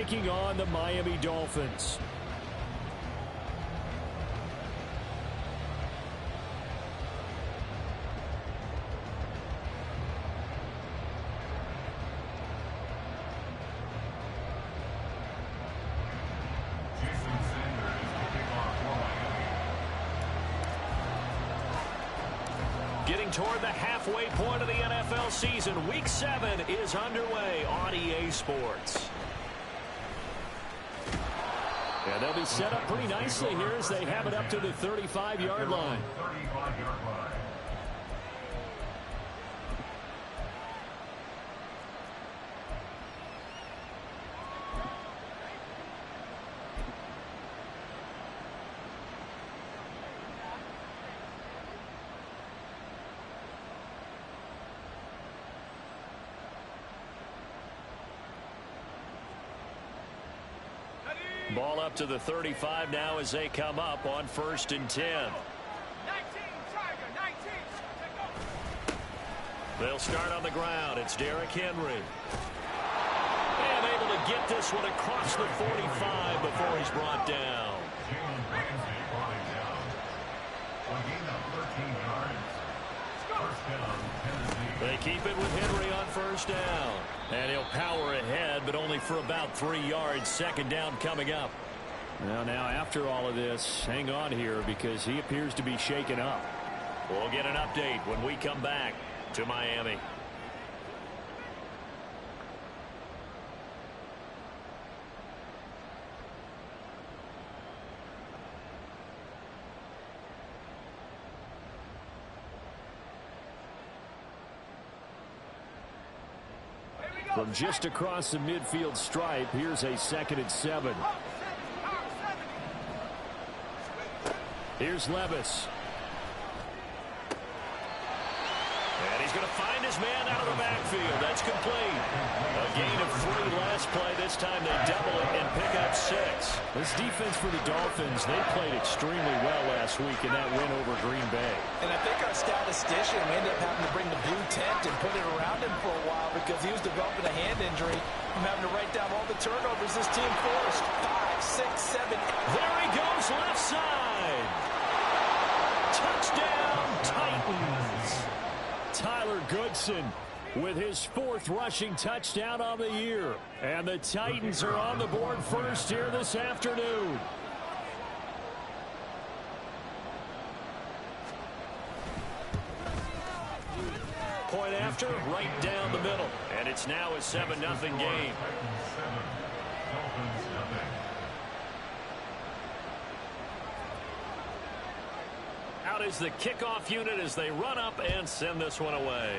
taking on the Miami Dolphins. Getting toward the halfway point of the NFL season. Week 7 is underway on EA Sports. Yeah, they'll be set up pretty nicely here as they have it up to the 35-yard line. Ball up to the 35 now as they come up on 1st and 10. 19, Tiger, 19. They'll start on the ground. It's Derrick Henry. And able to get this one across the 45 before he's brought down. They keep it with Henry on 1st down. And he'll power ahead, but only for about 3 yards. 2nd down coming up. Well, now after all of this, hang on here because he appears to be shaken up. We'll get an update when we come back to Miami. From just across the midfield stripe, here's a 2nd and 7. Here's Levis. And he's going to find his man out of the backfield. That's complete. A gain of 3 last play. This time they double it and pick up 6. This defense for the Dolphins, they played extremely well last week in that win over Green Bay. And I think our statistician ended up having to bring the blue tent and put it around him for a while because he was developing a hand injury from having to write down all the turnovers this team forced. 5, 6, 7, 8. There he goes, left side. Touchdown, Titans. Tyler Goodson with his 4th rushing touchdown on the year. And the Titans are on the board first here this afternoon. Point after, right down the middle. And it's now a 7-0 game. Out is the kickoff unit as they run up and send this one away.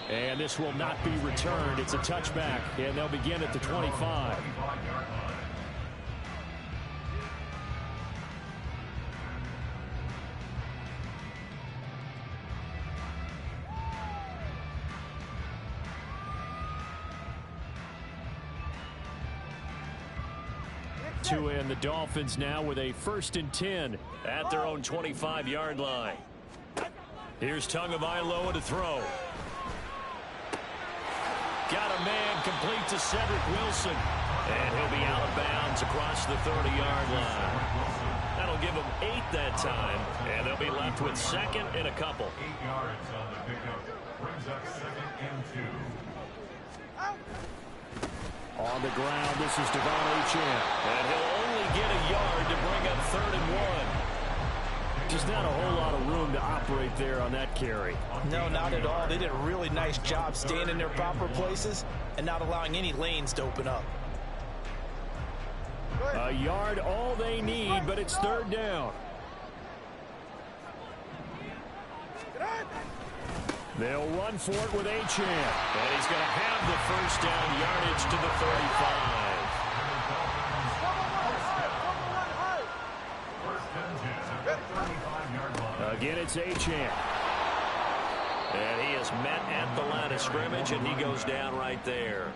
And this will not be returned. It's a touchback, and they'll begin at the 25. And the Dolphins now with a 1st and 10 at their own 25-yard line. Here's Tagovailoa to throw. Got a man complete to Cedric Wilson. And he'll be out of bounds across the 30-yard line. That'll give them 8 that time. And they'll be left with 2nd and a couple. 8 yards on the pickup. Brings up 2nd and 2. On the ground, this is Devon Achane. And he'll only get a yard to bring up 3rd and 1. Just not a whole lot of room to operate there on that carry. No, not at all. They did a really nice job staying in their proper places and not allowing any lanes to open up. A yard, all they need, but it's 3rd down. They'll run for it with Achane. And he's going to have the 1st down yardage to the 35. Again, it's Achane. And he is met at the line of scrimmage, and he goes down right there.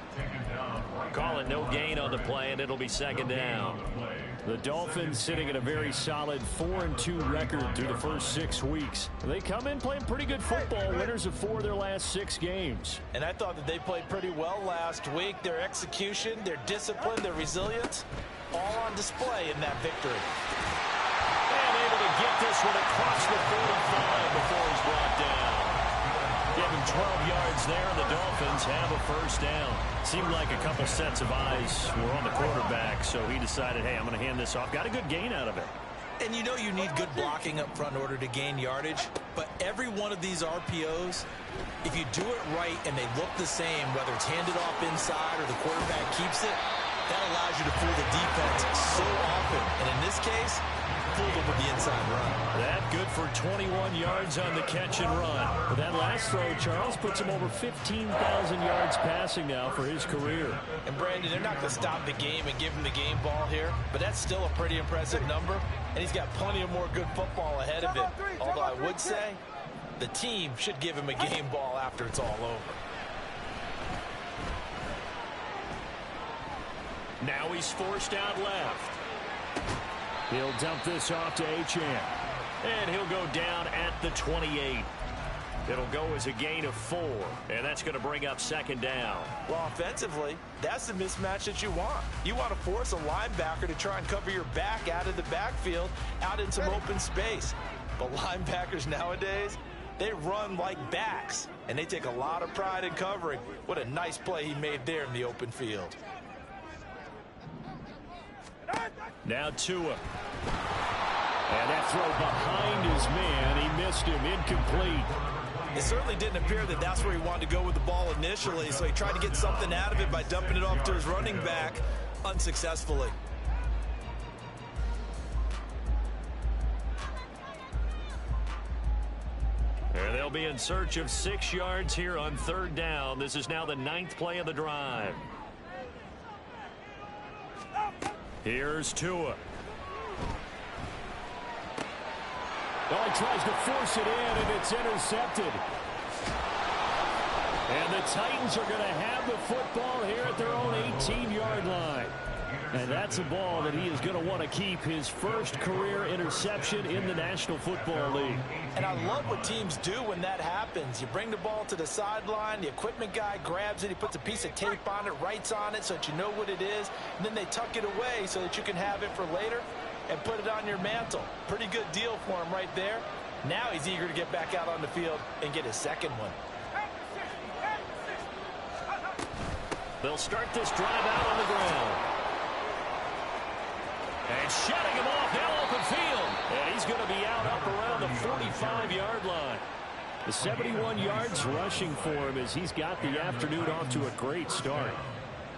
Call it no gain on the play, and it'll be second down. The Dolphins sitting at a very solid 4-2 record through the first 6 weeks. They come in playing pretty good football, winners of 4 of their last 6 games. And I thought that they played pretty well last week. Their execution, their discipline, their resilience, all on display in that victory. And able to get this one across the 45 before he's brought down. Give him 12 yards there, and the Dolphins have a first down. Seemed like a couple sets of eyes were on the quarterback, so he decided, hey, I'm going to hand this off. Got a good gain out of it. And you know you need good blocking up front in order to gain yardage, but every one of these RPOs, if you do it right and they look the same, whether it's handed off inside or the quarterback keeps it, that allows you to fool the defense so often. And in this case, fooled them with the inside run. That good for 21 yards on the catch and run. But that last throw, Charles, puts him over 15,000 yards passing now for his career. And Brandon, they're not going to stop the game and give him the game ball here, but that's still a pretty impressive number, and he's got plenty of more good football ahead of him. Although I would say the team should give him a game ball after it's all over. Now he's forced out left. He'll dump this off to Achane. And he'll go down at the 28. It'll go as a gain of 4, and that's going to bring up second down. Well, offensively, that's the mismatch that you want. You want to force a linebacker to try and cover your back out of the backfield, out in some open space. But linebackers nowadays, they run like backs, and they take a lot of pride in covering. What a nice play he made there in the open field. Now Tua. And that throw behind his man, he missed him, incomplete. It certainly didn't appear that that's where he wanted to go with the ball initially, so he tried to get something out of it by dumping it off to his running back unsuccessfully. And they'll be in search of 6 yards here on third down. This is now the 9th play of the drive. Here's Tua. Well, he tries to force it in, and it's intercepted. And the Titans are going to have the football here at their own 18-yard line. And that's a ball that he is going to want to keep, his first career interception in the National Football League. And I love what teams do when that happens. You bring the ball to the sideline, the equipment guy grabs it, he puts a piece of tape on it, writes on it so that you know what it is, and then they tuck it away so that you can have it for later and put it on your mantle. Pretty good deal for him right there. Now he's eager to get back out on the field and get his second one. They'll start this drive out on the ground. And shutting him off now open field. And he's going to be out up around the 45-yard line. The 71 yards rushing for him as he's got the afternoon off to a great start.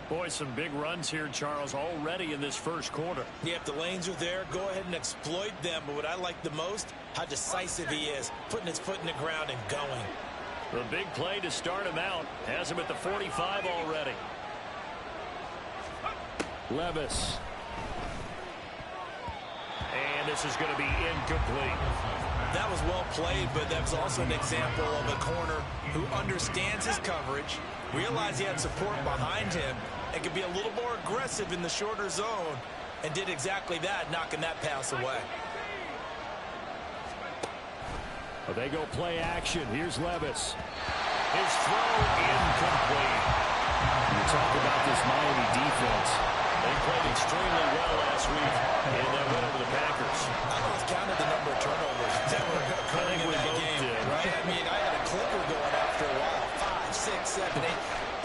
Boy, some big runs here, Charles, already in this first quarter. Yeah, if the lanes are there, go ahead and exploit them. But what I like the most, how decisive he is, putting his foot in the ground and going. The big play to start him out has him at the 45 already. Levis. And this is going to be incomplete. That was well played, but that was also an example of a corner who understands his coverage, realized he had support behind him, and could be a little more aggressive in the shorter zone, and did exactly that, knocking that pass away. Well, they go play action. Here's Levis. His throw incomplete. You talk about this Miami defense. They played extremely well last week in that win over the Packers. I almost counted the number of turnovers that were occurring in that game, right? I mean, I had a clicker going after a while. 5, 6, 7,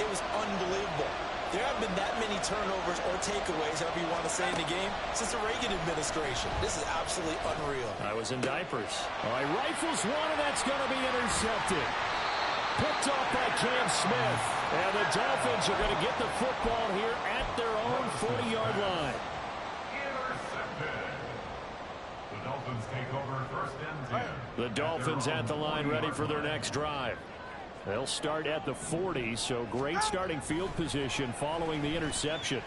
8. It was unbelievable. There haven't been that many turnovers or takeaways, however you want to say, in the game since the Reagan administration. This is absolutely unreal. I was in diapers. All right, rifles one, and that's going to be intercepted. Picked off by Cam Smith. And the Dolphins are going to get the football here at their own 40-yard line. Intercepted. The Dolphins take over first and 10. The Dolphins at the line ready for their next drive. They'll start at the 40, so great starting field position following the interception.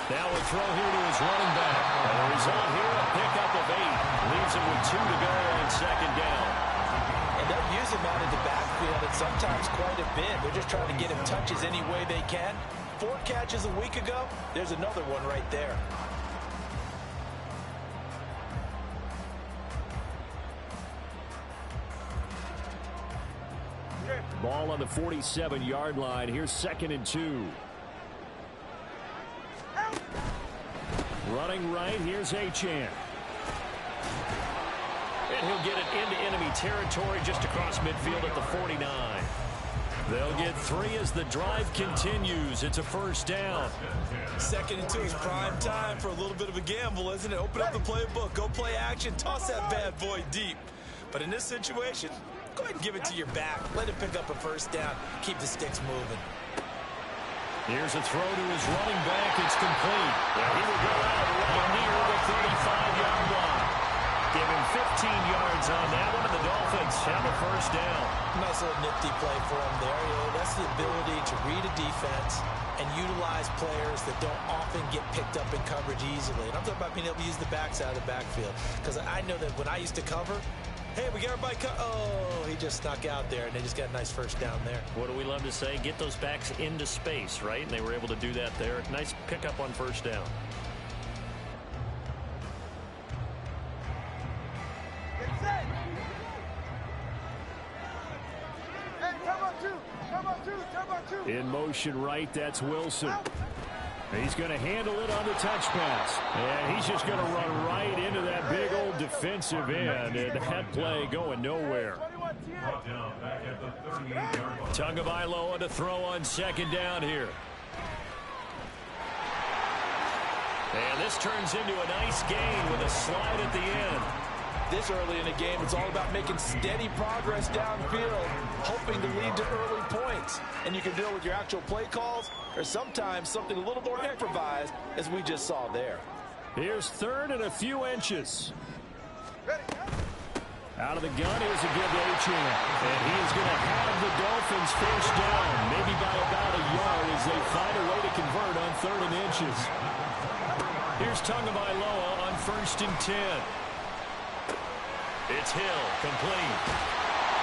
Now a throw here to his running back. And the result here, a pickup of 8. Leaves him with 2 to go on second down. And they're use him out of the backfield, and sometimes quite a bit. They're just trying to get him touches any way they can. 4 catches a week ago. There's another one right there. Ball on the 47-yard line. Here's 2nd and 2. Running right, here's Achane. And he'll get it into enemy territory just across midfield at the 49. They'll get 3 as the drive continues. It's a first down. 2nd and 2 is prime time for a little bit of a gamble, isn't it? Open up the playbook, go play action, toss that bad boy deep. But in this situation, go ahead and give it to your back. Let him pick up a first down. Keep the sticks moving. Here's a throw to his running back. It's complete. And he will go out right near the 35-yard line. Give him 15 yards on that one, and the Dolphins have a first down. Nice little nifty play for him there. You know, that's the ability to read a defense and utilize players that don't often get picked up in coverage easily. And I'm talking about being able to use the backs out of the backfield. Because I know that when I used to cover, hey, we got everybody oh, he just snuck out there, and they just got a nice first down there. What do we love to say? Get those backs into space, right? And they were able to do that there. Nice pickup on first down. In motion right, that's Wilson. He's going to handle it on the touch pass. And he's just going to run right into that big old defensive end. And that play going nowhere. Tagovailoa to throw on 2nd down here. And this turns into a nice gain with a slide at the end. This early in the game, it's all about making steady progress downfield, hoping to lead to early points. And you can deal with your actual play calls or sometimes something a little more improvised, as we just saw there. Here's 3rd and a few inches. Out of the gun, here's a give to Achane. And he is going to have the Dolphins first down, maybe by about a yard as they find a way to convert on 3rd and inches. Here's Tagovailoa on 1st and 10. It's Hill, complete.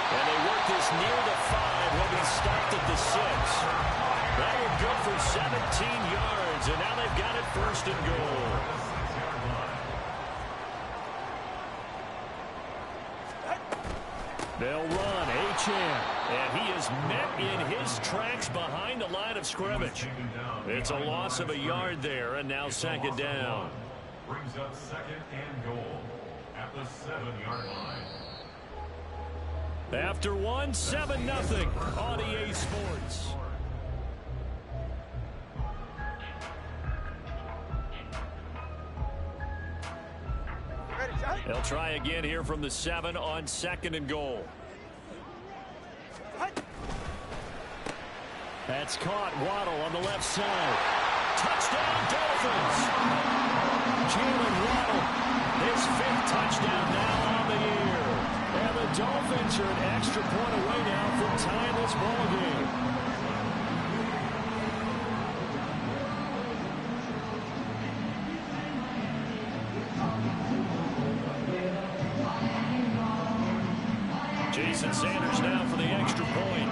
And they work this near the 5. He'll be stopped at the 6. That will go for 17 yards, and now they've got it 1st and goal. They'll run Achane, and he is met in his tracks behind the line of scrimmage. It's a loss of a yard there, and now 2nd down. Brings up 2nd and goal at the 7-yard line. After 1, 7-0 on EA Sports. They'll try again here from the 7 on 2nd and goal. That's caught. Waddle on the left side. Touchdown, Dolphins. Jalen Waddle, his 5th touchdown now on the year. And the Dolphins are an extra point away now from tying this ball game. Jason Sanders now for the extra point.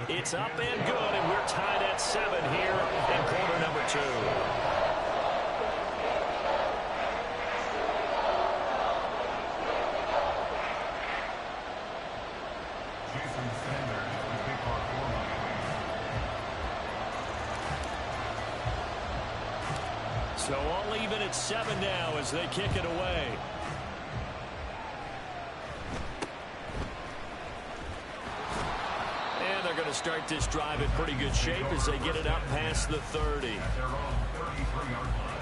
It's up and good, and we're tied at 7 here in quarter number 2. Jason Sanders with the kick off for Miami. So all even at 7 now as they kick it away. And they're going to start this drive in pretty good shape as they get it up past the 30. At their own 33-yard line.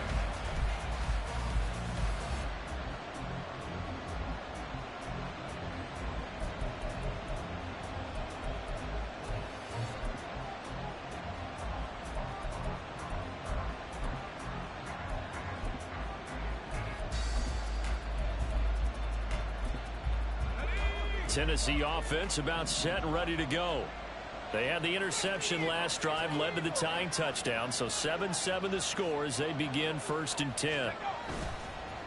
Tennessee offense about set and ready to go. They had the interception last drive, led to the tying touchdown, so 7-7 the score as they begin 1st and 10.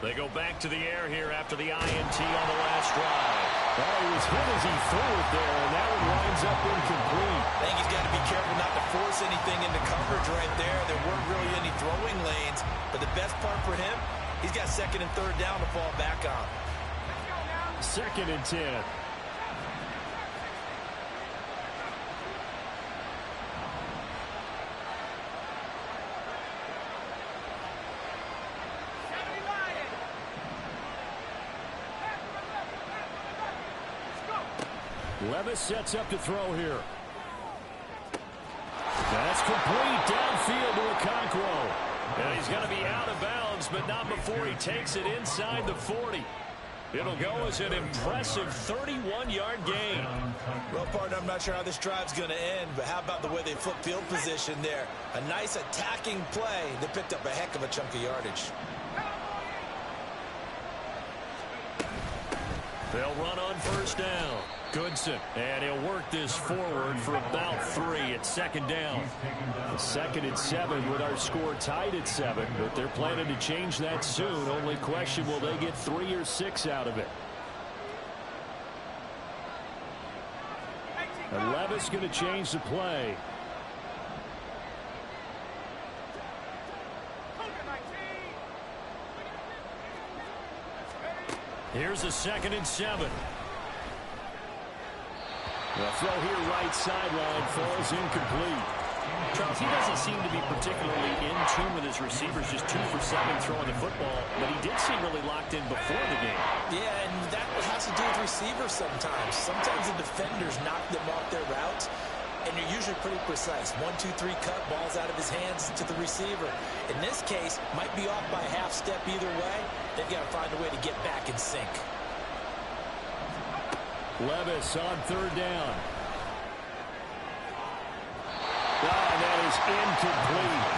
They go back to the air here after the INT on the last drive. Well, he was hit as he threw it there, and that one winds up incomplete. I think he's got to be careful not to force anything into coverage right there. There weren't really any throwing lanes, but the best part for him, he's got 2nd and 3rd down to fall back on. 2nd and 10. Levis sets up to throw here. That's complete downfield to Okonkwo. And he's going to be out of bounds, but not before he takes it inside the 40. It'll go as an impressive 31-yard gain. Well, partner, I'm not sure how this drive's going to end, but how about the way they flip field position there? A nice attacking play. They picked up a heck of a chunk of yardage. They'll run on 1st down. Goodson, and he'll work this forward for about 3 at 2nd down. 2nd and 7 with our score tied at 7, but they're planning to change that soon. Only question, will they get 3 or 6 out of it? And Levis going to change the play. Here's a 2nd and 7. The throw here right sideline falls incomplete. Charles, he doesn't seem to be particularly in tune with his receivers, just 2 for 7 throwing the football, but he did seem really locked in before the game. Yeah, and that has to do with receivers sometimes. Sometimes the defenders knock them off their routes, and you're usually pretty precise. 1, 2, 3 cut, balls out of his hands to the receiver. In this case, might be off by a half step either way. They've got to find a way to get back in sync. Levis on 3rd down. And that is incomplete.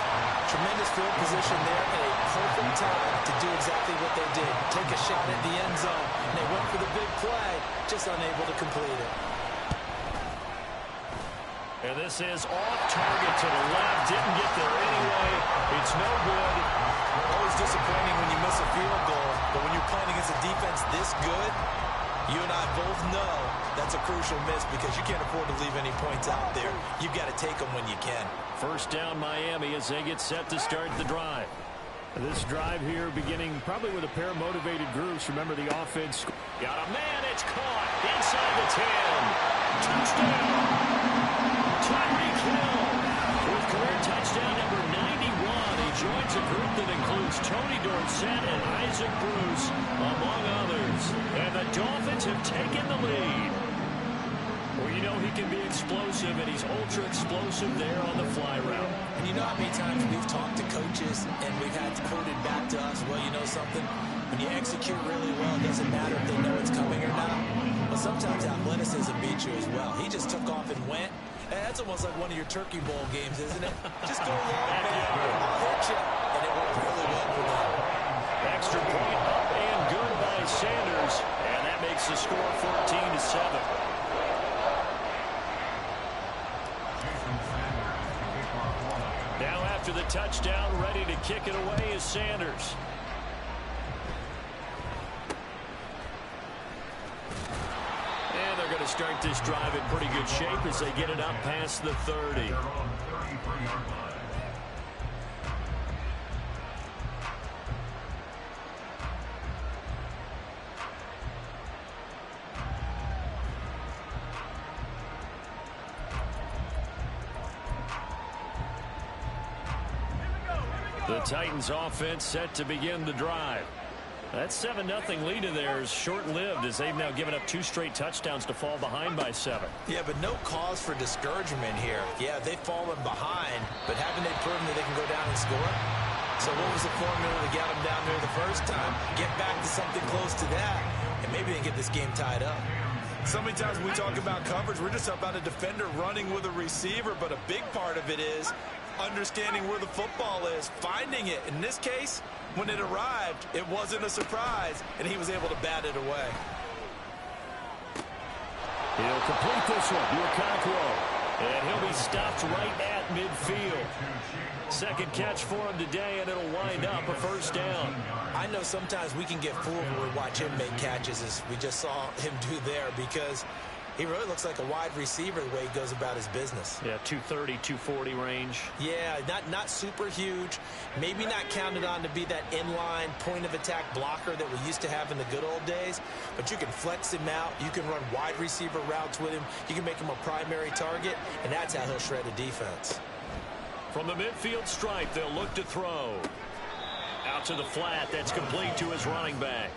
Tremendous field position there and a perfect time to do exactly what they did. Take a shot at the end zone. And they went for the big play, just unable to complete it. And this is off target to the left. Didn't get there anyway. It's no good. Always disappointing when you miss a field goal, but when you're playing against a defense this good, you and I both know that's a crucial miss because you can't afford to leave any points out there. You've got to take them when you can. 1st down Miami as they get set to start the drive. This drive here beginning probably with a pair of motivated groups. Remember the offense. Got a man. It's caught inside the 10. Touchdown. Tyreek Hill with career touchdown number 91. He joins a group that includes Tony Dorsett and Isaac Bruce, among others. And the Dolphins have taken the lead. Well, you know he can be explosive, and he's ultra-explosive there on the fly route. And you know how many times we've talked to coaches and we've had quoted back to us, well, you know something? When you execute really well, it doesn't matter if they know it's coming or not. But sometimes athleticism beats you as well. He just took off and went. And that's almost like one of your Turkey Bowl games, isn't it? Just go long, man. I'll hit you. And it worked really well for them. Extra point up and good by Sanders. And that makes the score 14-7. Now after the touchdown, ready to kick it away is Sanders. And they're going to start this drive in pretty good shape as they get it up past the 30. The Titans offense set to begin the drive. That 7-0 lead of theirs short-lived as they've now given up 2 straight touchdowns to fall behind by 7. Yeah, but no cause for discouragement here. Yeah, they've fallen behind, but haven't they proven that they can go down and score? So what was the formula that got them down there the first time? Get back to something close to that, and maybe they get this game tied up. So many times when we talk about coverage, we're just about a defender running with a receiver, but a big part of it is understanding where the football is, finding it. In this case, when it arrived, it wasn't a surprise, and he was able to bat it away. He'll complete this one. Okonkwo. And he'll be stopped right at midfield. Second catch for him today, and it'll wind up a first down. I know sometimes we can get fooled when we watch him make catches, as we just saw him do there, because he really looks like a wide receiver the way he goes about his business. Yeah, 230, 240 range. Yeah, not super huge. Maybe not counted on to be that inline point-of-attack blocker that we used to have in the good old days. But you can flex him out. You can run wide receiver routes with him. You can make him a primary target, and that's how he'll shred a defense. From the midfield stripe, they'll look to throw. Out to the flat. That's complete to his running back.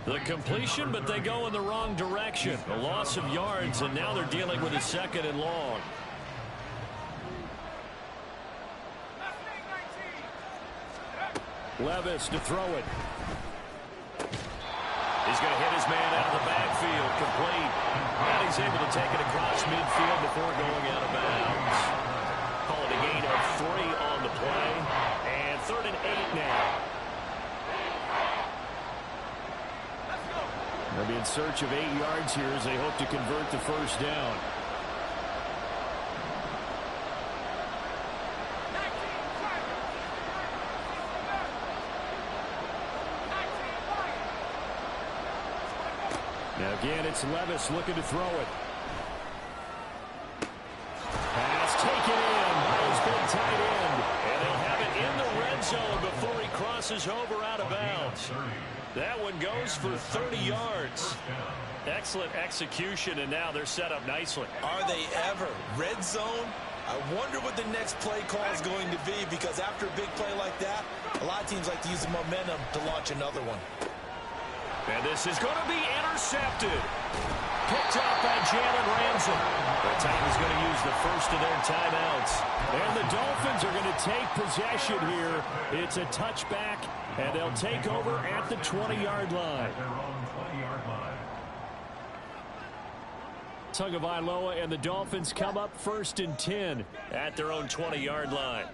The completion, but they go in the wrong direction. A loss of yards, and now they're dealing with a second and long. Levis to throw it. He's going to hit his man out of the backfield. Complete. And he's able to take it across midfield before going out of bounds. Call it a gain of 3 on the play. And 3rd and 8 now. They'll be in search of 8 yards here as they hope to convert the first down. Now again, it's Levis looking to throw it. Pass taken in by his big tight end. And they'll have it in the red zone before he crosses over out of bounds. That one goes for 30 yards. Excellent execution, and now they're set up nicely. Are they ever? Red zone? I wonder what the next play call is going to be, because after a big play like that, a lot of teams like to use the momentum to launch another one. And this is going to be intercepted. Picked up by Jalen Ramsey. The Titans going to use the first of their timeouts. And the Dolphins are going to take possession here. It's a touchback, and they'll take over at the 20-yard line. Tagovailoa and the Dolphins come up 1st and 10 at their own 20-yard line.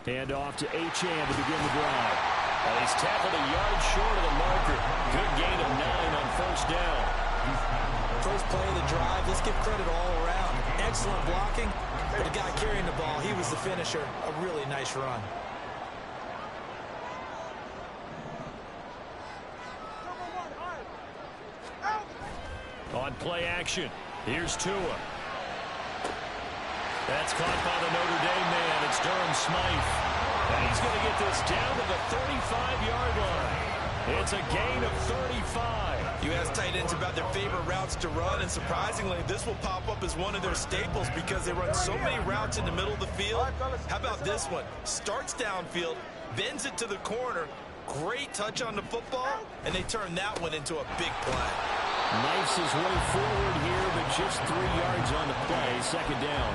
Hand off to Achane to begin the drive. And he's tackled a yard short of the marker. Good gain of 9 on first down. First play of the drive, let's give credit all around. Excellent blocking, but the guy carrying the ball, he was the finisher. A really nice run. On play action, here's Tua. That's caught by the Notre Dame man. It's Durham Smythe. And he's going to get this down to the 35-yard line. It's a gain of 35. You ask tight ends about their favorite routes to run, and surprisingly, this will pop up as one of their staples because they run so many routes in the middle of the field. How about this one? Starts downfield, bends it to the corner, great touch on the football, and they turn that one into a big play. Knifes his way forward here, but just 3 yards on the play, second down.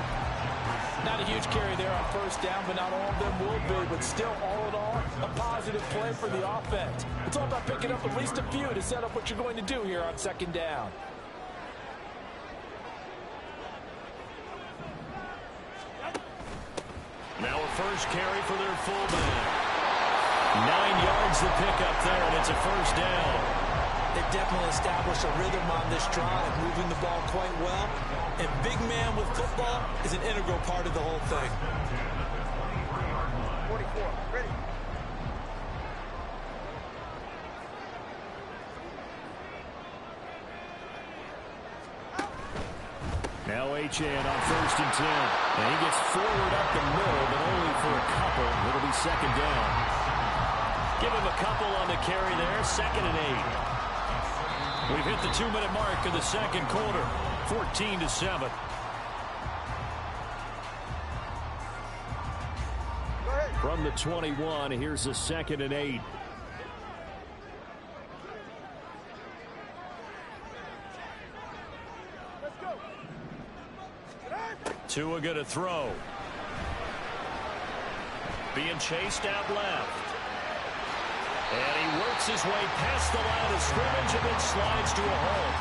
Not a huge carry there on first down, but not all of them will be. But still, all in all, a positive play for the offense. It's all about picking up at least a few to set up what you're going to do here on second down. Now a first carry for their fullback. 9 yards to pick up there, and it's a first down. They've definitely established a rhythm on this drive, moving the ball quite well. And big man with football is an integral part of the whole thing. 44, ready. Now Achane on 1st and 10. And he gets forward up the middle, but only for a couple. It'll be second down. Give him a couple on the carry there. 2nd and 8. We've hit the 2-minute mark of the second quarter. 14-7. From the 21, here's the 2nd and 8. Tua going to throw. Being chased out left. And he works his way past the line of scrimmage and then slides to a halt.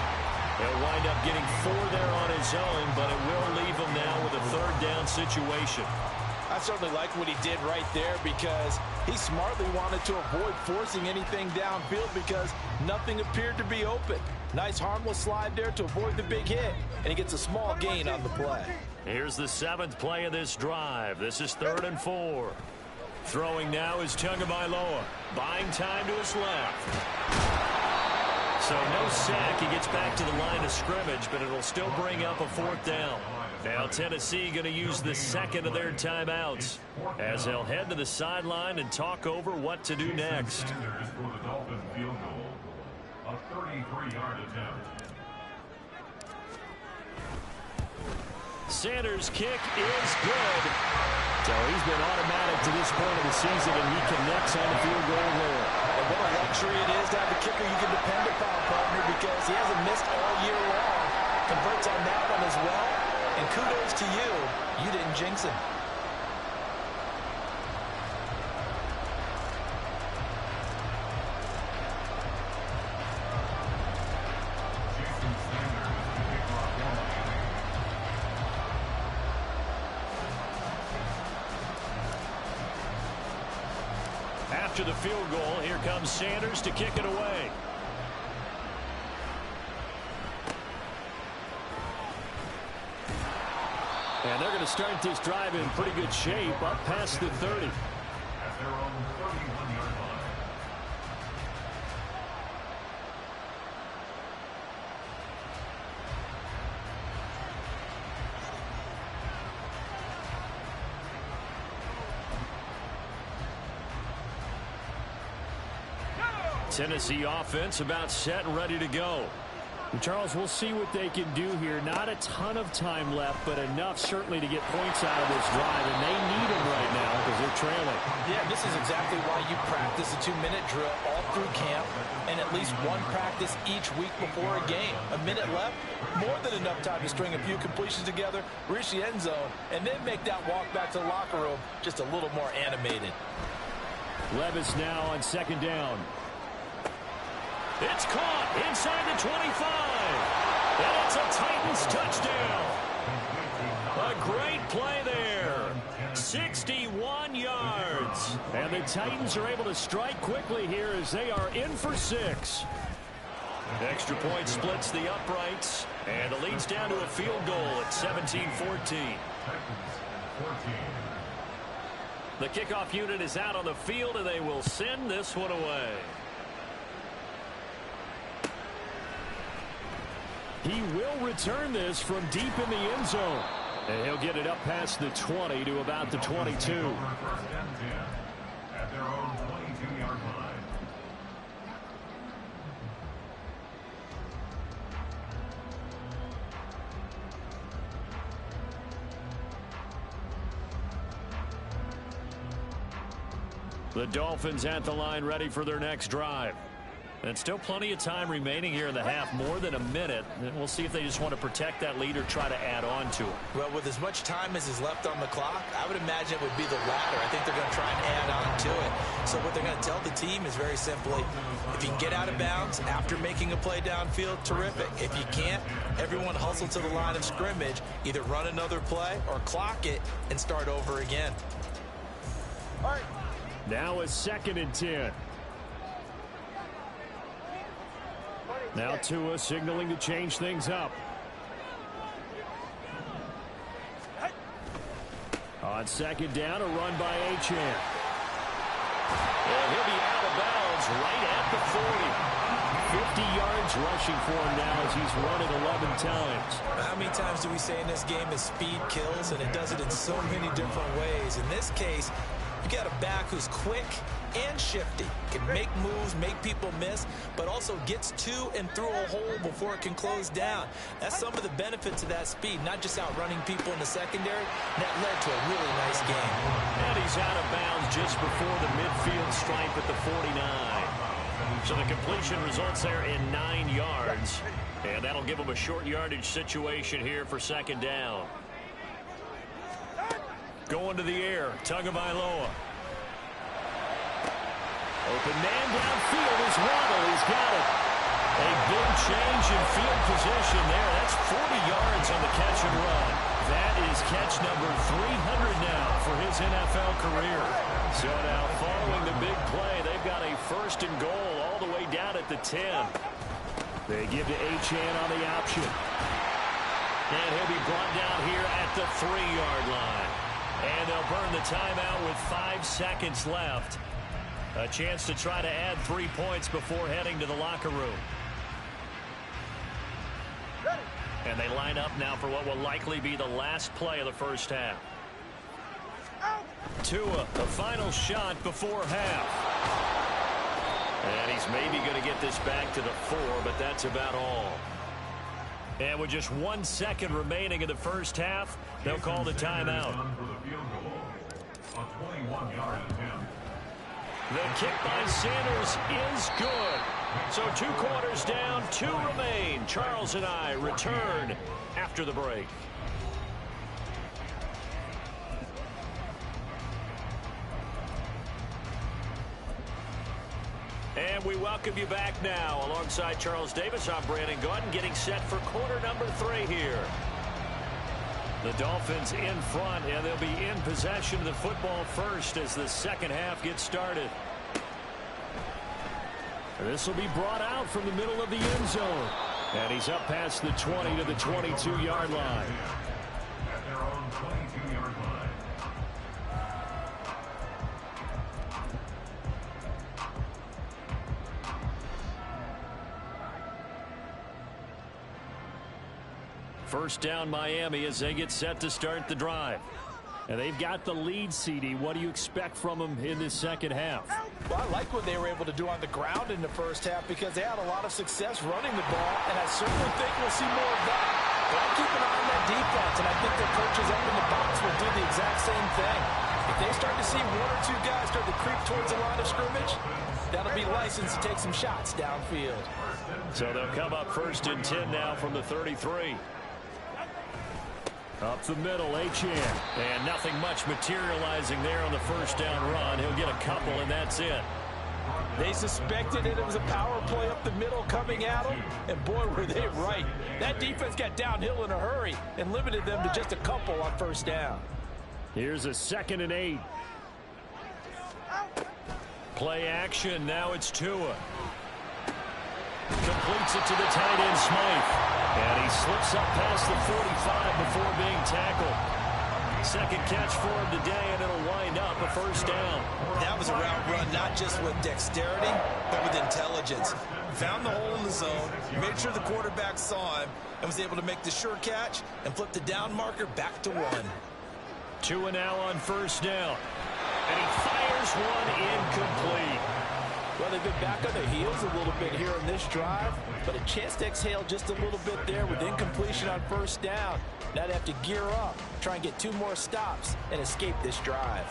He'll wind up getting 4 there on his own, but it will leave him now with a 3rd down situation. I certainly like what he did right there because he smartly wanted to avoid forcing anything downfield because nothing appeared to be open. Nice harmless slide there to avoid the big hit, and he gets a small gain on the play. Here's the 7th play of this drive. This is 3rd and 4. Throwing now is Tagovailoa. Buying time to his left. So no sack. He gets back to the line of scrimmage, but it'll still bring up a 4th down. Now Tennessee going to use the 2nd of their timeouts as they'll head to the sideline and talk over what to do next. Sanders for the Dolphins field goal. A 33-yard attempt. Sanders' kick is good. So he's been automatic to this point of the season, and he connects on the field goal there. And what a luxury it is to have a kicker you can depend upon, partner, because he hasn't missed all year long. Converts on that one as well. And kudos to you. You didn't jinx him. After the field goal, here comes Sanders to kick it away. And they're going to start this drive in pretty good shape, up past the 30. At their own 31-yard line. Tennessee offense about set and ready to go. And Charles, we'll see what they can do here. Not a ton of time left, but enough certainly to get points out of this drive, and they need them right now because they're trailing. Yeah, this is exactly why you practice a 2-minute drill all through camp and at least one practice each week before a game. A minute left, more than enough time to string a few completions together, reach the end zone, and then make that walk back to the locker room just a little more animated. Levis now on 2nd down. It's caught inside the 25. And it's a Titans touchdown. A great play there. 61 yards. And the Titans are able to strike quickly here as they are in for 6. Extra point splits the uprights. And the lead's down to a field goal at 17-14. The kickoff unit is out on the field, and they will send this one away. He will return this from deep in the end zone. And he'll get it up past the 20 to about the 22. First and 10 at their own 22-yard line. The Dolphins at the line ready for their next drive. And still plenty of time remaining here in the half, more than a minute. And we'll see if they just want to protect that lead or try to add on to it. Well, with as much time as is left on the clock, I would imagine it would be the latter. I think they're going to try and add on to it. So what they're going to tell the team is very simply, if you can get out of bounds after making a play downfield, terrific. If you can't, everyone hustle to the line of scrimmage, either run another play or clock it and start over again. All right. Now a 2nd and 10. Now Tua signaling to change things up. On 2nd down, a run by Achane. And he'll be out of bounds right at the 40. 50 yards rushing for him now as he's run it 11 times. How many times do we say in this game is speed kills, and it does it in so many different ways. In this case, you got a back who's quick and shifty, can make moves, make people miss, but also gets to and through a hole before it can close down. That's some of the benefits of that speed, not just outrunning people in the secondary. That led to a really nice game. And he's out of bounds just before the midfield stripe at the 49. So the completion results there in 9 yards. And that'll give him a short yardage situation here for 2nd down. Going to the air, Tagovailoa. Open man downfield is Waddle. He's got it. A big change in field position there. That's 40 yards on the catch and run. That is catch number 300 now for his NFL career. So now following the big play, they've got a first and goal all the way down at the 10. They give to Achane on the option. And he'll be brought down here at the 3-yard line. And they'll burn the timeout with 5 seconds left. A chance to try to add 3 points before heading to the locker room. And they line up now for what will likely be the last play of the first half. Tua, the final shot before half. And he's maybe going to get this back to the 4, but that's about all. And with just 1 second remaining in the first half, they'll call the timeout. The kick by Sanders is good. So 2 quarters down, 2 remain. Charles and I return after the break. And we welcome you back now. Alongside Charles Davis, I'm Brandon Gaudin, getting set for quarter number 3 here. The Dolphins in front, and they'll be in possession of the football first as the second half gets started. This will be brought out from the middle of the end zone. And he's up past the 20 to the 22-yard line. At their own 22-yard line. First down Miami as they get set to start the drive. And they've got the lead, CD. What do you expect from them in this second half? Well, I like what they were able to do on the ground in the first half because they had a lot of success running the ball, and I certainly think we'll see more of that. But I keep an eye on that defense, and I think their coaches up in the box will do the exact same thing. If they start to see 1 or 2 guys start to creep towards the line of scrimmage, that'll be license to take some shots downfield. So they'll come up first and 10 now from the 33. Up the middle, Achane. And nothing much materializing there on the first down run. He'll get a couple, and that's it. They suspected it was a power play up the middle coming at them, and boy, were they right. That defense got downhill in a hurry and limited them to just a couple on first down. Here's a 2nd and 8. Play action. Now it's Tua. Completes it to the tight end, Smythe. And he slips up past the 45 before being tackled. Second catch for him today, and it'll wind up a first down. That was a route run not just with dexterity, but with intelligence. Found the hole in the zone, made sure the quarterback saw him, and was able to make the sure catch and flip the down marker back to 1. Tua now on first down. And he fires one incomplete. Well, they've been back on their heels a little bit here in this drive, but a chance to exhale just a little bit there with incompletion on first down. Now they have to gear up, try and get 2 more stops, and escape this drive.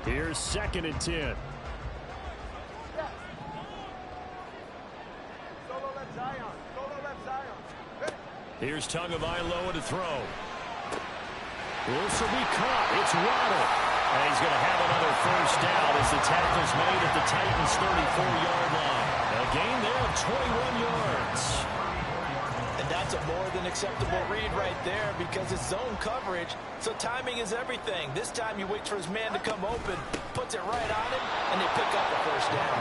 Here's 2nd and 10. Here's Tagovailoa to throw. This will be caught. It's Waddle. And he's going to have another first down as the tackle's made at the Titans' 34-yard line. A gain there of 21 yards. And that's a more than acceptable read right there because it's zone coverage, so timing is everything. This time you wait for his man to come open, puts it right on him, and they pick up the first down.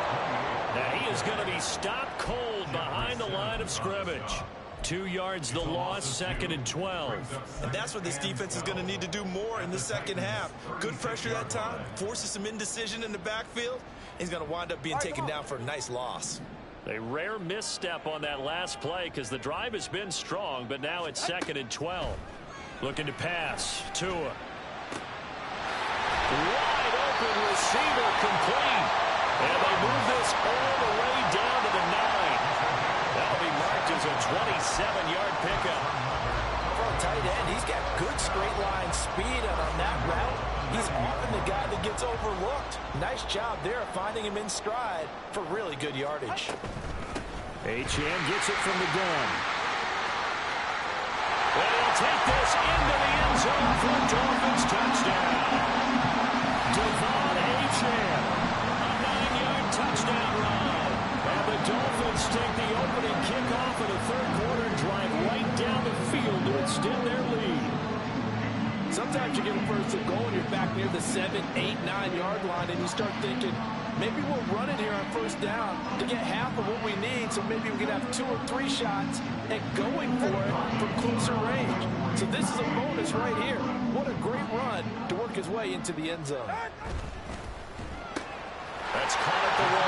Now he is going to be stopped cold behind the line of scrimmage. 2 yards the loss, 2nd and 12. And that's what this defense is going to need to do more in the second half. Good pressure that time, forces some indecision in the backfield. He's going to wind up being taken down for a nice loss. A rare misstep on that last play because the drive has been strong, but now it's 2nd and 12. Looking to pass. Tua. Wide open receiver complete. And they move this all the way down to the 9. That'll be marked as a 27-yard pickup. For a tight end, he's got good straight line speed, and on that route, he's often the guy that gets overlooked. Nice job there finding him in stride for really good yardage. Achane gets it from the gun. And he'll take this into the end zone for a Dolphins touchdown. Devon Achane champ. A 9-yard touchdown run. And the Dolphins take the opening kickoff of the third quarter and drive right down the field to extend their lead. Sometimes you get a first and goal and you're back near the 7, 8, 9-yard line and you start thinking, maybe we'll run it here on first down to get half of what we need, so maybe we can have 2 or 3 shots and going for it from closer range. So this is a bonus right here. What a great run to work his way into the end zone. That's caught at the 1.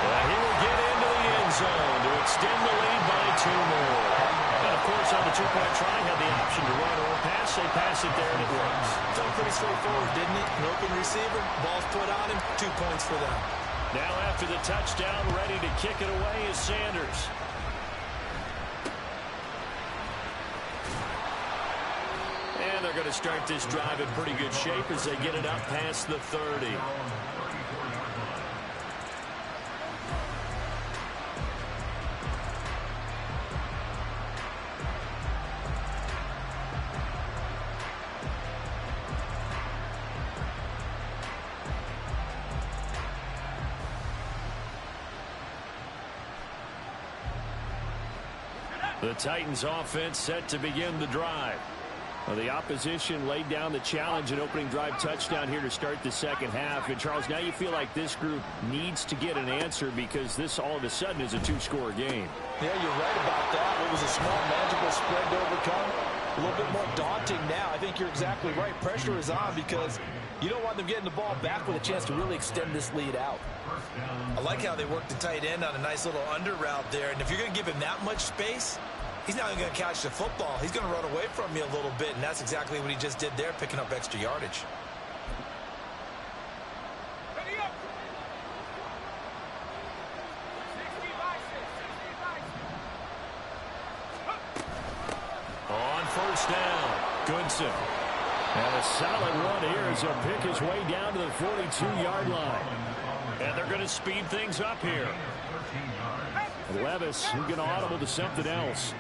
And he will get into the end zone to extend the lead by 2 more. And, of course, on the two-point try, had the option to run or pass. They pass it there, and it works. It's all pretty straightforward, didn't it? An open receiver, ball's put on him, 2 points for them. Now after the touchdown, ready to kick it away is Sanders. And they're going to start this drive in pretty good shape as they get it up past the 30. The Titans offense set to begin the drive. Well, the opposition laid down the challenge and opening drive touchdown here to start the second half. And, Charles, now you feel like this group needs to get an answer because this all of a sudden is a 2-score game. Yeah, you're right about that. It was a small, manageable spread to overcome. A little bit more daunting now. I think you're exactly right. Pressure is on because you don't want them getting the ball back with a chance to really extend this lead out. I like how they worked the tight end on a nice little under route there. And if you're going to give him that much space, he's not even going to catch the football. He's going to run away from you a little bit, and that's exactly what he just did there, picking up extra yardage. Ready up. 60 by 6. On first down, Goodson. And a solid run here as he'll pick his way down to the 42-yard line. And they're going to speed things up here. Levis, who's going to audible to something else.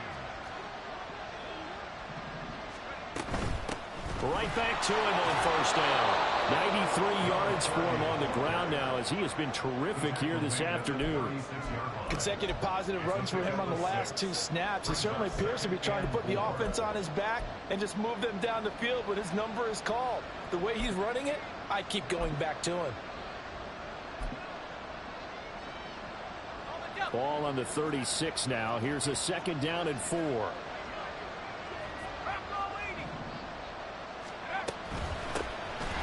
Right back to him on first down. 93 yards for him on the ground now as he has been terrific here this afternoon. Consecutive positive runs for him on the last 2 snaps. He certainly appears to be trying to put the offense on his back and just move them down the field when his number is called. The way he's running it, I keep going back to him. Ball on the 36 now. Here's a 2nd down and 4.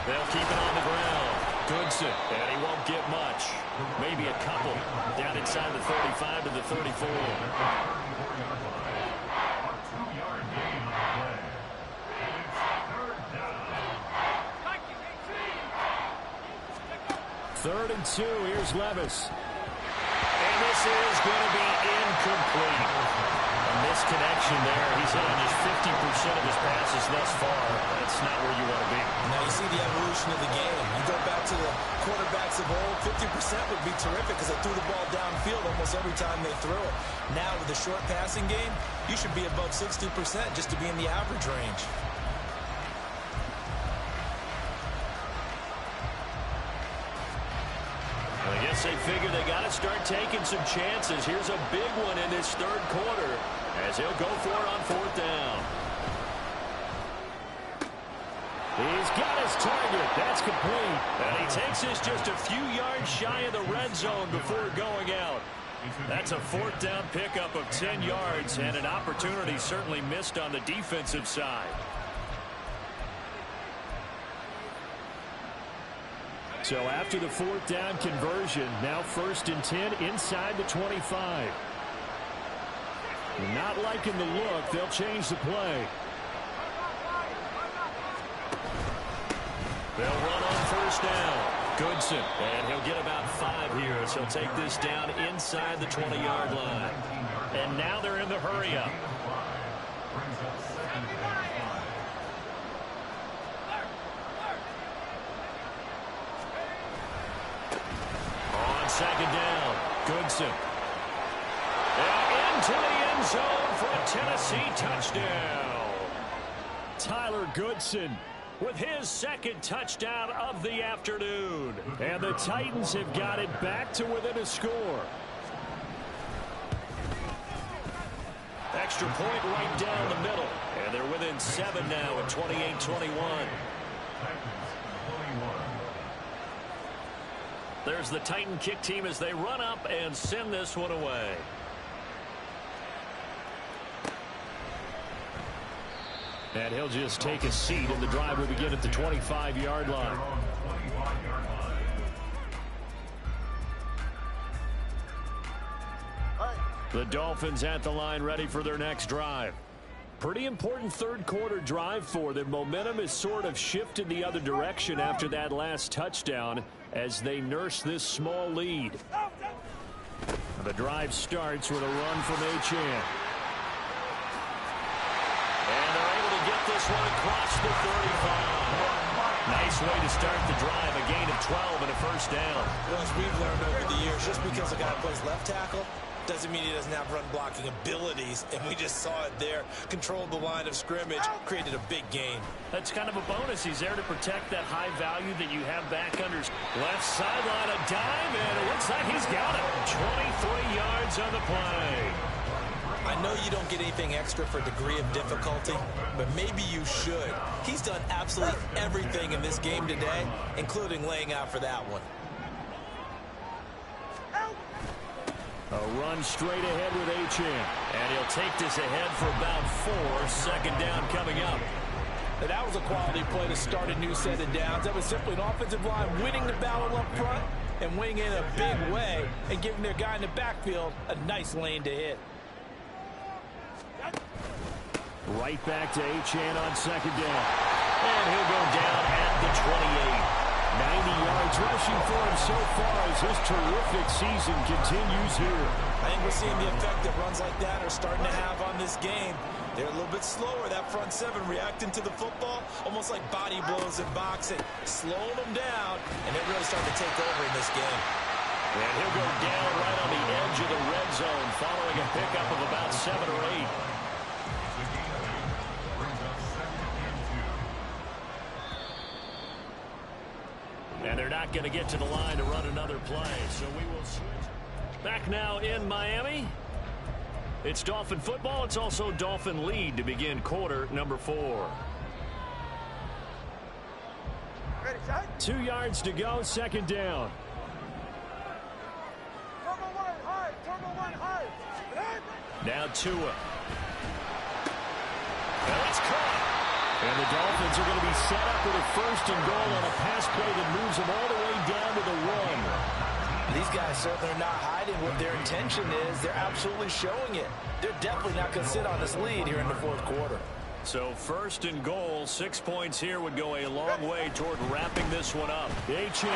They'll keep it on the ground. Goodson, and he won't get much. Maybe a couple. Down inside the 35 to the 34. Third and 2. Here's Levis. And this is going to be incomplete. A misconnection there. He's hit on just 50% of his passes thus far. That's not where you want to be. Now you see the evolution of the game. You go back to the quarterbacks of old, 50% would be terrific because they threw the ball downfield almost every time they threw it. Now with the short passing game, you should be above 60% just to be in the average range. I guess they figure they got to start taking some chances. Here's a big one in this third quarter as he'll go for it on 4th down. He's got his target. That's complete. And he takes this just a few yards shy of the red zone before going out. That's a 4th down pickup of 10 yards and an opportunity certainly missed on the defensive side. So after the 4th down conversion, now 1st and 10 inside the 25. Not liking the look. They'll change the play. They'll run on 1st down. Goodson, and he'll get about 5 here as he'll take this down inside the 20-yard line. And now they're in the hurry-up. On 2nd down, Goodson. And into the end zone for a Tennessee touchdown. Tyler Goodson with his second touchdown of the afternoon. And the Titans have got it back to within a score. Extra point right down the middle. And they're within 7 now at 28-21. There's the Titan kick team as they run up and send this one away. And he'll just take a seat, and the drive will begin at the 25-yard line. The Dolphins at the line ready for their next drive. Pretty important third quarter drive for them. Momentum has sort of shifted the other direction after that last touchdown as they nurse this small lead. The drive starts with a run from Achane. And they're able to get this one across the 35. Nice way to start the drive, a gain of 12 and a first down. Well, as we've learned over the years, just because a guy plays left tackle doesn't mean he doesn't have run blocking abilities, and we just saw it there. Controlled the line of scrimmage, created a big gain. That's kind of a bonus. He's there to protect that high value that you have back under. Left sideline, a dive, and it looks like he's got it. 23 yards on the play. I know you don't get anything extra for degree of difficulty, but maybe you should. He's done absolutely everything in this game today, including laying out for that one. A run straight ahead with Achane. And he'll take this ahead for about 4. Second down coming up. And that was a quality play to start a new set of downs. That was simply an offensive line winning the battle up front and winning in a big way and giving their guy in the backfield a nice lane to hit. Right back to Achane on second down. And he'll go down at the 28. 90 yards rushing for him so far as his terrific season continues here. I think we're seeing the effect that runs like that are starting to have on this game. They're a little bit slower, that front seven reacting to the football, almost like body blows in boxing, slowing them down, and they're really starting to take over in this game. And he'll go down right on the edge of the red zone following a pickup of about 7 or 8. And they're not going to get to the line to run another play, so we will switch. Back now in Miami. It's Dolphin football. It's also Dolphin lead to begin quarter number 4. 2 yards to go, second down. Now Tua. Well, it's caught. And the Dolphins are going to be set up with a first and goal on a pass play that moves them all the way down to the 1. These guys certainly are not hiding what their intention is. They're absolutely showing it. They're definitely not going to sit on this lead here in the fourth quarter. So first and goal, 6 points here would go a long way toward wrapping this one up. Achane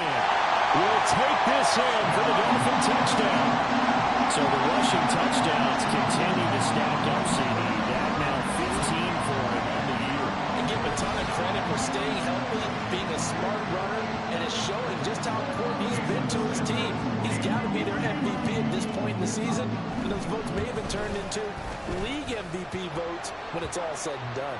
will take this in for the Dolphin touchdown. So the rushing touchdowns continue to stack up, CD. That now 15 for him on the year. And give him a ton of credit for staying healthy, being a smart runner, and it's showing just how important he's been to his team. He's got to be their MVP at this point in the season, and those votes may have been turned into league MVP votes when it's all said and done.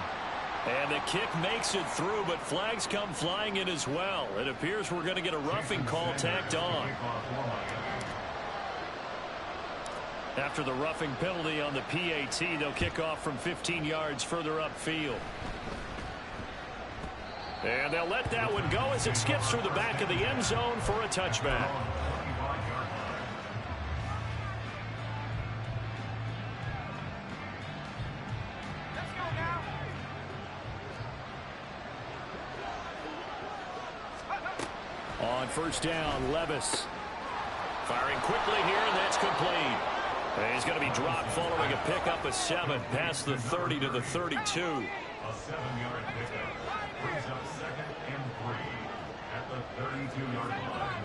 And the kick makes it through, but flags come flying in as well. It appears we're going to get a roughing call tacked on. After the roughing penalty on the PAT, they'll kick off from 15 yards further upfield. And they'll let that one go as it skips through the back of the end zone for a touchback. On first down, Levis. Firing quickly here, and that's complete. And he's going to be dropped following a pickup of 7 past the 30 to the 32. A 7-yard pickup brings up 2nd and 3 at the 32-yard line.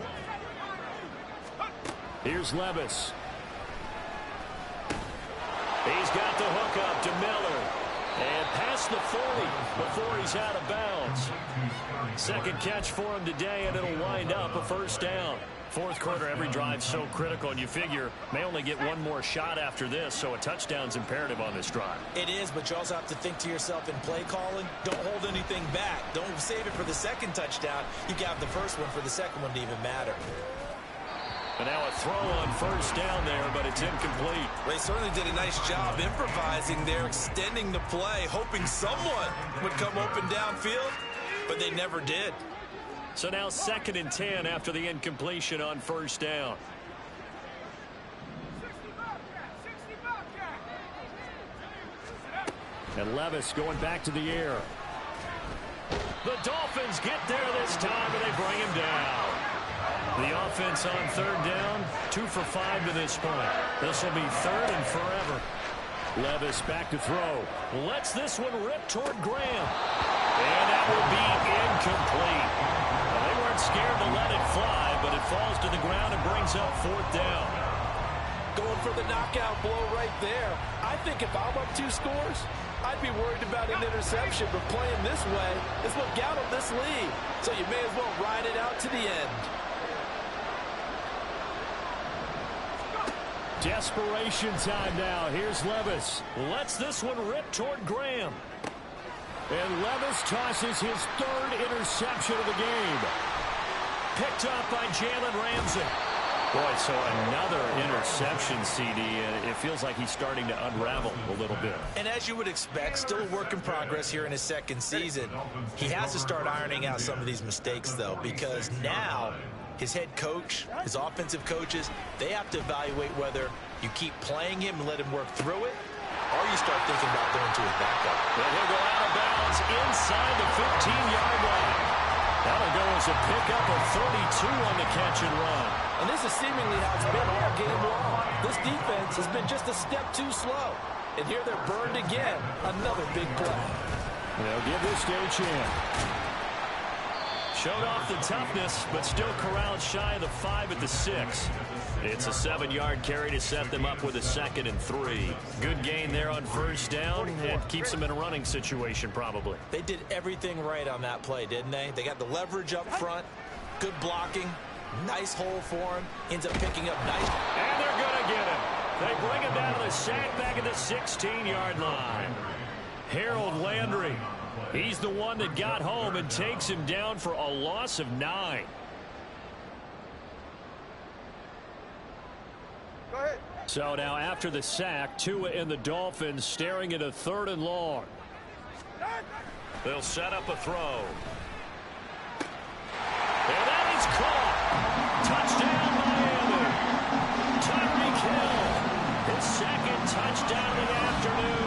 Here's Levis. He's got the hook up to Miller. And past the 40 before he's out of bounds. Second catch for him today, and it'll wind up a first down. Fourth quarter, every drive so critical, and you figure may only get one more shot after this, so a touchdown's imperative on this drive. It is, but you also have to think to yourself in play calling, don't hold anything back. Don't save it for the second touchdown. You got the first one for the second one to even matter. And now a throw on first down there, but it's incomplete. They certainly did a nice job improvising there, extending the play, hoping someone would come open downfield, but they never did. So now 2nd and 10 after the incompletion on first down. And Levis going back to the air. The Dolphins get there this time, and they bring him down. The offense on third down, 2 for 5 to this point. This will be 3rd and forever. Levis back to throw. Lets this one rip toward Graham. And that will be incomplete. They weren't scared to let it fly, but it falls to the ground and brings up 4th down. Going for the knockout blow right there. I think if I'm up 2 scores, I'd be worried about an interception, but playing this way is what got him this lead. So you may as well ride it out to the end. Desperation time now. Here's Levis. Lets this one rip toward Graham. And Levis tosses his 3rd interception of the game. Picked up by Jalen Ramsey. Boy, so another interception, CD, and it feels like he's starting to unravel a little bit. And as you would expect, still a work in progress here in his 2nd season. He has to start ironing out some of these mistakes, though, because now his head coach, his offensive coaches, they have to evaluate whether you keep playing him and let him work through it, or you start thinking about going to his backup. And he'll go out of bounds inside the 15-yard line. That'll go as a pickup of 32 on the catch and run. And this is seemingly how it's been all game long. This defense has been just a step too slow. And here they're burned again. Another big play. They'll give this to a champ. Showed off the toughness, but still corralled shy of the 5 at the 6. It's a 7-yard carry to set them up with a 2nd and 3. Good gain there on first down, and keeps them in a running situation probably. They did everything right on that play, didn't they? They got the leverage up front, good blocking, nice hole for him, ends up picking up nice. And they're going to get him. They bring him down to the sandbag at the 16-yard line. Harold Landry. He's the one that got home and takes him down for a loss of 9. Go ahead. So now after the sack, Tua and the Dolphins staring at a 3rd and long. They'll set up a throw. And that is caught. Touchdown, Miami. Tyreek Hill. His 2nd touchdown of the afternoon.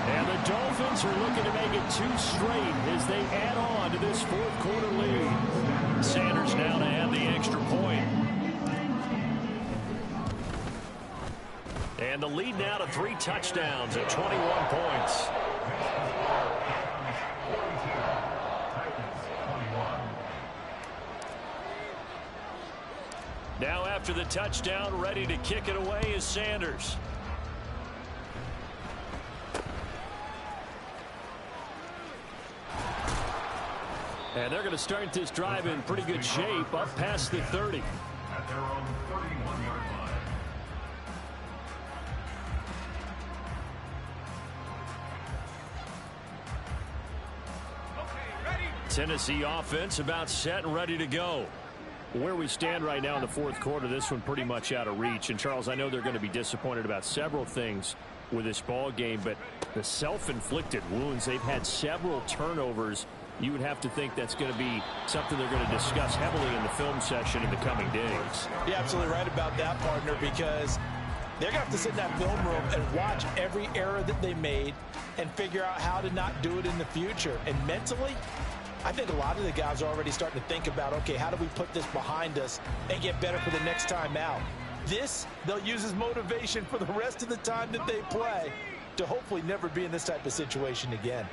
And the Dolphins are looking to make it 2 straight as they add on to this 4th quarter lead. Sanders now to add the extra point. And the lead now to 3 touchdowns at 21 points. Now after the touchdown, ready to kick it away is Sanders. And they're going to start this drive in pretty good shape, up past the 30. At their own 31-yard line. Tennessee offense about set and ready to go. Where we stand right now in the 4th quarter, this one pretty much out of reach. And, Charles, I know they're going to be disappointed about several things with this ball game, but the self-inflicted wounds, they've had several turnovers. You would have to think that's going to be something they're going to discuss heavily in the film session in the coming days. You're absolutely right about that, partner, because they're going to have to sit in that film room and watch every error that they made and figure out how to not do it in the future. And mentally, I think a lot of the guys are already starting to think about, okay, how do we put this behind us and get better for the next time out? This, they'll use as motivation for the rest of the time that they play to hopefully never be in this type of situation again.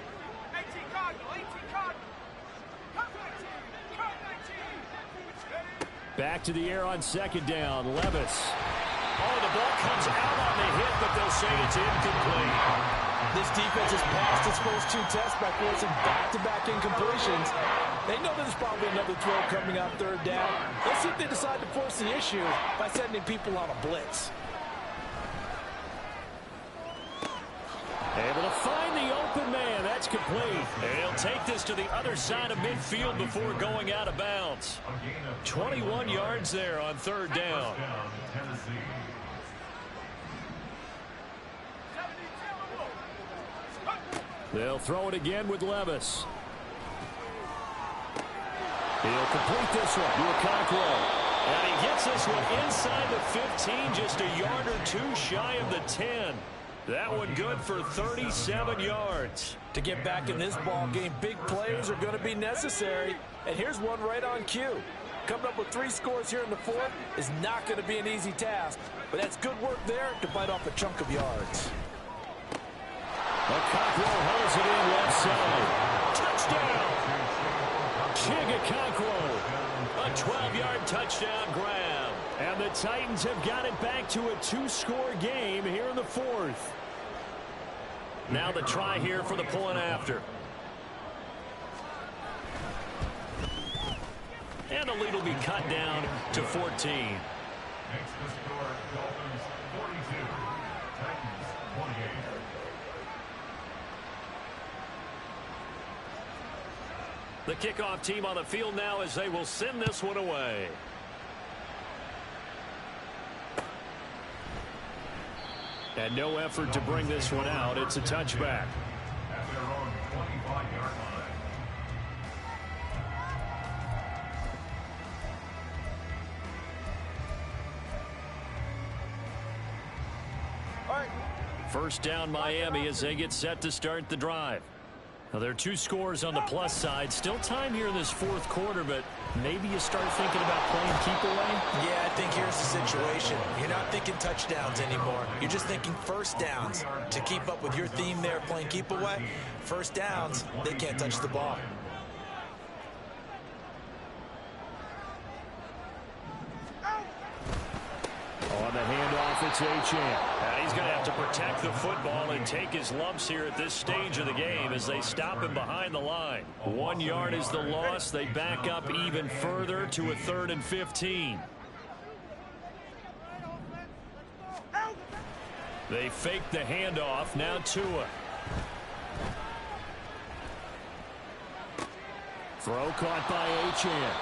Back to the air on 2nd down. Levis. Oh, the ball comes out on the hit, but they'll say it's incomplete. This defense has passed its first two tests by forcing back-to-back incompletions. They know there's probably another throw coming on third down. Let's see if they decide to force the issue by sending people on a blitz. Able to find the open man. That's complete. And he'll take this to the other side of midfield before going out of bounds. 21 yards there on third down. They'll throw it again with Levis. He'll complete this one to Okonkwo. And he gets this one inside the 15, just a yard or two shy of the 10. That one good for 37 yards. To get back in this ball game, big plays are going to be necessary. And here's one right on cue. Coming up with 3 scores here in the fourth is not going to be an easy task. But that's good work there to bite off a chunk of yards. Okonkwo holds it in left side. Touchdown! Okonkwo. A 12-yard touchdown grab. And the Titans have got it back to a 2-score game here in the fourth. Now the try here for the point after. And the lead will be cut down to 14. Makes the score Dolphins 42, Titans 28. The kickoff team on the field now as they will send this one away. And no effort to bring this one out. It's a touchback. At their own 25-yard line. First down Miami as they get set to start the drive. Now there are 2 scores on the plus side. Still time here in this fourth quarter, but maybe you start thinking about playing keep away? Yeah, I think here's the situation. You're not thinking touchdowns anymore. You're just thinking first downs. To keep up with your theme there, playing keep away, first downs, they can't touch the ball. On the handoff, it's Achane. And he's going to have to protect the football and take his lumps here at this stage of the game as they stop him behind the line. 1 yard is the loss. They back up even further to a 3rd and 15. They fake the handoff. Now Tua. Throw caught by Achane.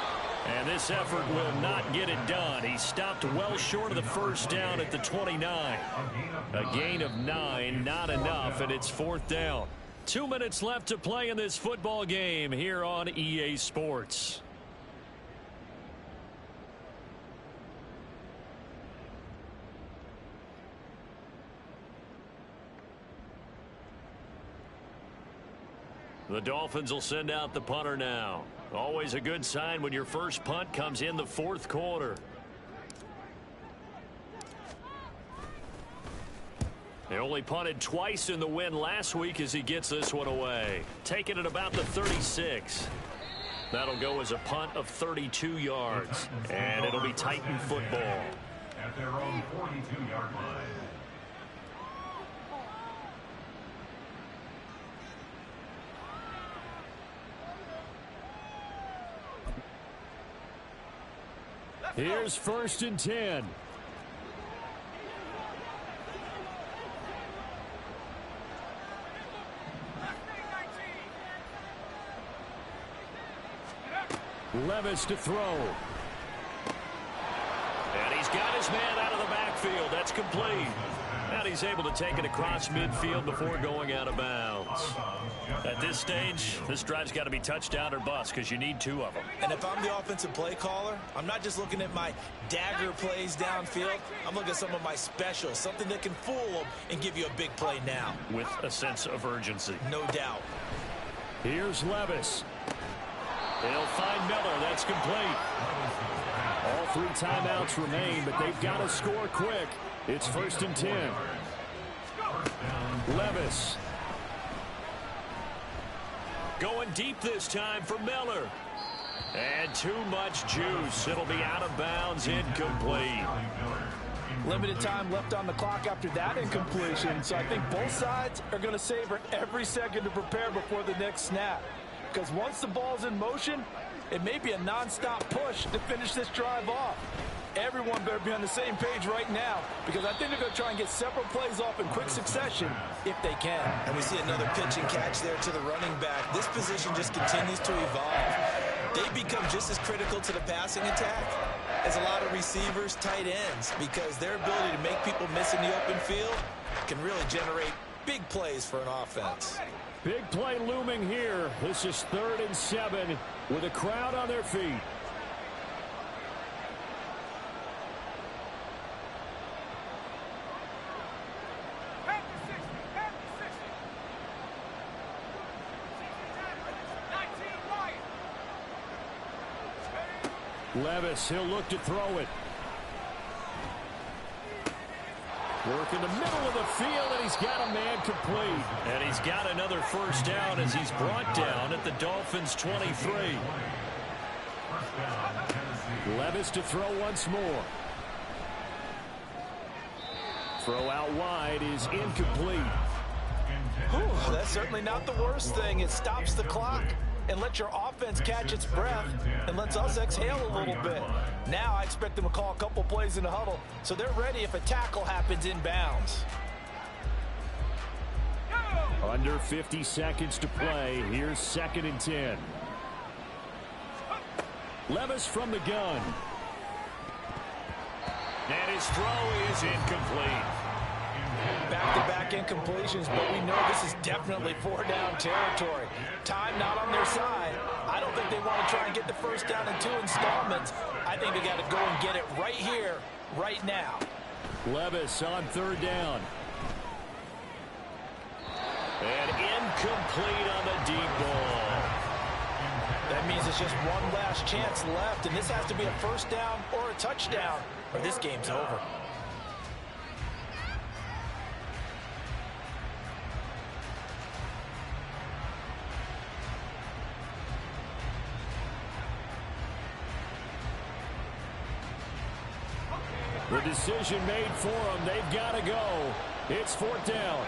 And this effort will not get it done. He stopped well short of the first down at the 29. A gain of 9, not enough, and it's 4th down. 2 minutes left to play in this football game here on EA Sports. The Dolphins will send out the punter now. Always a good sign when your first punt comes in the fourth quarter. They only punted twice in the win last week as he gets this one away. Taking it about the 36. That'll go as a punt of 32 yards. And it'll be Titan football. At their own 42-yard line. Here's 1st and 10. Levis to throw. And he's got his man out of the backfield. That's complete. And he's able to take it across midfield before going out of bounds. At this stage, this drive's got to be touchdown or bust because you need 2 of them. And if I'm the offensive play caller, I'm not just looking at my dagger plays downfield. I'm looking at some of my specials, something that can fool them and give you a big play now. With a sense of urgency. No doubt. Here's Levis. They'll find Miller. That's complete. All 3 timeouts remain, but they've got to score quick. It's 1st and 10. Levis. Going deep this time for Miller. And too much juice. It'll be out of bounds, incomplete. Limited time left on the clock after that incompletion, so I think both sides are going to savor every second to prepare before the next snap. Because once the ball's in motion, it may be a non-stop push to finish this drive off. Everyone better be on the same page right now, because I think they're going to try and get several plays off in quick succession if they can. And we see another pitch and catch there to the running back. This position just continues to evolve. They become just as critical to the passing attack as a lot of receivers, tight ends, because their ability to make people miss in the open field can really generate big plays for an offense. Big play looming here. This is 3rd and 7 with a crowd on their feet. Levis, he'll look to throw it. Work in the middle of the field, and he's got a man complete. And he's got another first down as he's brought down at the Dolphins' 23. Levis to throw once more. Throw out wide is incomplete. Whew, that's certainly not the worst thing. It stops the clock and lets your offense catch its breath and lets us exhale a little bit. Now I expect them to call a couple plays in the huddle so they're ready if a tackle happens inbounds. Under 50 seconds to play. Here's 2nd and 10. Levis from the gun. And his throw is incomplete. Back-to-back incompletions, but we know this is definitely 4-down territory. Time not on their side. I don't think they want to try and get the first down in 2 installments. I think they got to go and get it right here, right now. Levis on 3rd down. And incomplete on the deep ball. That means it's just one last chance left, and this has to be a first down or a touchdown, or this game's over. The decision made for them. They've got to go. It's 4th down.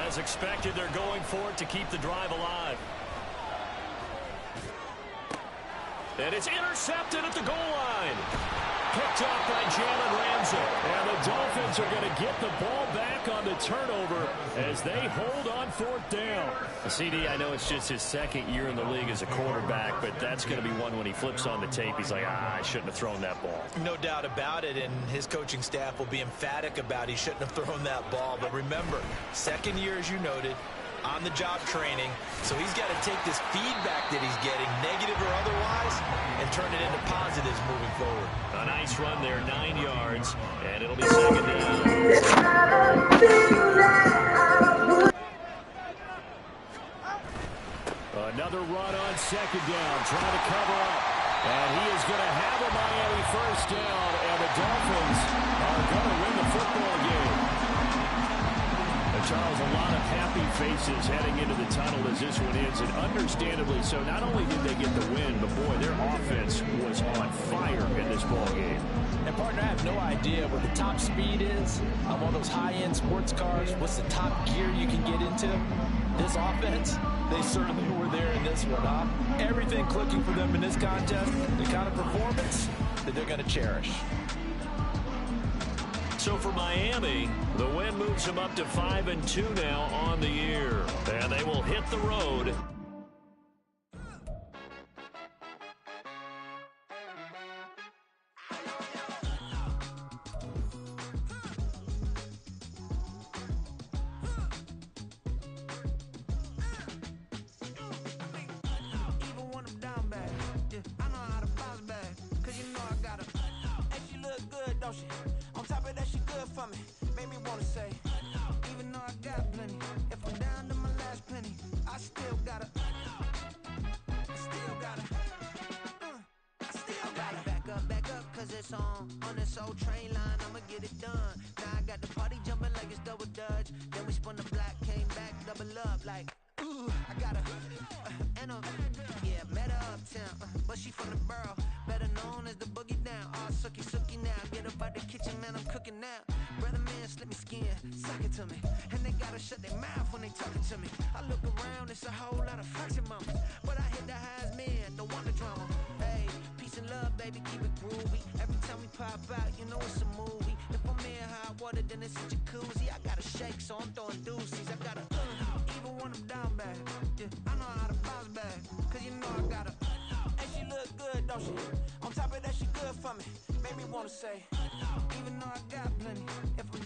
As expected, they're going for it to keep the drive alive. And it's intercepted at the goal line. Picked off by Jalen Ramsey. And the Dolphins are going to get the ball back on the turnover as they hold on 4th down. CD, I know it's just his 2nd year in the league as a quarterback, but that's going to be one when he flips on the tape. He's like, I shouldn't have thrown that ball. No doubt about it, and his coaching staff will be emphatic about he shouldn't have thrown that ball. But remember, 2nd year, as you noted, on-the-job training, so he's got to take this feedback that he's getting, negative or otherwise, and turn it into positives moving forward. A nice run there, 9 yards, and it'll be 2nd down. Another run on 2nd down, trying to cover up. And he is going to have a Miami first down, and the Dolphins are going to win the football game. Charles, a lot of happy faces heading into the tunnel as this one ends, and understandably so. Not only did they get the win, but boy, their offense was on fire in this ball game. And partner, I have no idea what the top speed is on one of those high-end sports cars. What's the top gear you can get into? This offense, they certainly were there in this one, huh? Everything clicking for them in this contest, the kind of performance that they're going to cherish. So for Miami, the win moves them up to 5-2 now on the year. And they will hit the road. On this old train line, I'ma get it done. Now I got the party jumping like it's double dutch. Then we spun the block, came back, double up like, ooh, I got her. And yeah, met her uptown, but she from the borough. Better known known as the boogie down. All sucky now. Get up out the kitchen, man, I'm cooking now. Brother man, slip me skin, suck it to me. And they gotta shut their mouth when they talking to me. I look around, it's a whole lot of fraction mamas. But I hit the highs, man, don't want the drama. Hey, peace and love, baby, keep it groovy. Every time we pop out, you know it's a movie. If I'm in hot water, then it's a jacuzzi. I gotta shake, so I'm throwing deuces. I gotta even when I'm down bad. Yeah, I know how to bounce back, cause you know I gotta. And she look good, don't she? On top of that, she good for me. Make me wanna say, even though I got plenty, if I'm down.